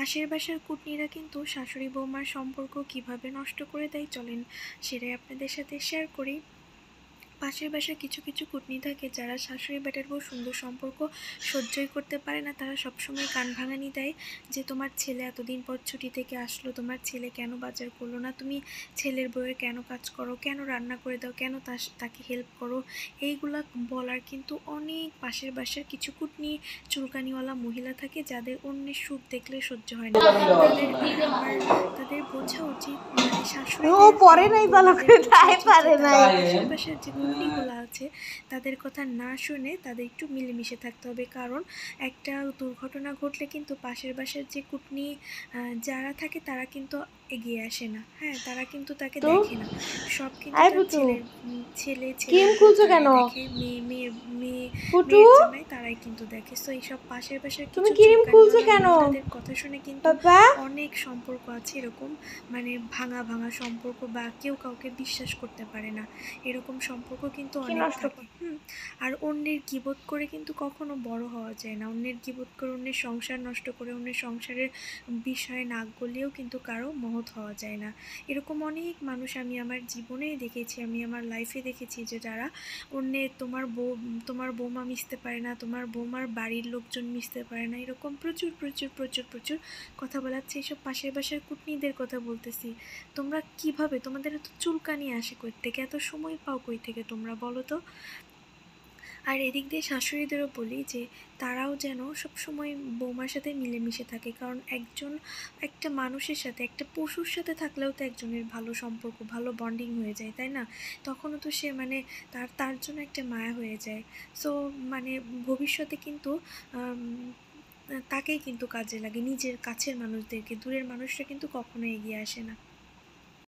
পাশের বাসার কুটনিরা কিন্তু শাশুড়ি বৌমার সম্পর্ক কিভাবে নষ্ট করে দেয় চলেন সেটাই আপনাদের সাথে শেয়ার করি। পাশের বাসায় কিছু কিছু কুটনি থাকে যারা শাশুড়ি বেটার বউ সুন্দর সম্পর্ক সহ্যই করতে পারে না। তারা সবসময় কান ভাঙানি দেয় যে তোমার ছেলে এতদিন পর ছুটি থেকে আসলো, তোমার ছেলে কেন বাজার করলো না, তুমি ছেলের বউয়ের কেন কাজ করো, কেন রান্না করে দাও, কেন তাকে হেল্প করো। এইগুলা বলার কিন্তু অনেক পাশের বাসার কিছু কুটনি চুলকানিওয়ালা মহিলা থাকে যাদের অন্যের সুখ দেখলে সহ্য হয় না। তাদের বোঝা উচিত মানে শাশুড়িদের পাশের বাসার যে কুটনিগুলো আছে তাদের কথা না শুনে তাদের একটু মিলেমিশে থাকতে হবে। কারণ একটা দুর্ঘটনা ঘটলে কিন্তু পাশের বাসার যে কুটনি যারা থাকে তারা কিন্তু এগিয়ে আসে না। হ্যাঁ, তারা কিন্তু তাকে দেখে না। সব কিন্তু তার ছেলে দেখে, মেয়ের জামাই তারাই কিন্তু দেখে। সো এইসব পাশের বাসার কিছু মহিলাদের কথা শুনে কিন্তু অনেক সম্পর্ক আছে এরকম মানে ভাঙা সম্পর্ক, বা কেউ কাউকে বিশ্বাস করতে পারে না, এরকম সম্পর্ক কিন্তু অনেক থাকে। আর অন্যের গীবত করে কিন্তু কখনো বড় হওয়া যায় না। অন্যের গীবত করে, অন্যের সংসার নষ্ট করে, অন্যের সংসারের বিষয়ে নাক গলিয়েও কিন্তু কারো মহৎ হওয়া যায় না। এরকম অনেক মানুষ আমি আমার জীবনেই দেখেছি, আমি আমার লাইফে দেখেছি যে যারা অন্যের তোমার বৌমা মিশতে পারে না, তোমার বৌমার বাড়ির লোকজন মিশতে পারে না, এরকম প্রচুর প্রচুর প্রচুর প্রচুর কথা বলাচ্ছে। এইসব পাশের বাসার কুটনিদের কথা বলতেছি। তোমরা কিভাবে, তোমাদের এত চুলকানি আসে কই থেকে, এত সময় পাও কই থেকে তোমরা বলো তো। আর এদিক দিয়ে শাশুড়িদেরও বলি যে তারাও যেন সবসময় বৌমার সাথে মিলেমিশে থাকে। কারণ একটা মানুষের সাথে, একটা পশুর সাথে থাকলেও তো একজনের ভালো সম্পর্ক, ভালো বন্ডিং হয়ে যায়, তাই না? তখনও তো সে মানে তার জন্য একটা মায়া হয়ে যায়। সো মানে ভবিষ্যতে কিন্তু তাকেই কিন্তু কাজে লাগে, নিজের কাছের মানুষদেরকে। দূরের মানুষরা কিন্তু কখনো এগিয়ে আসে না।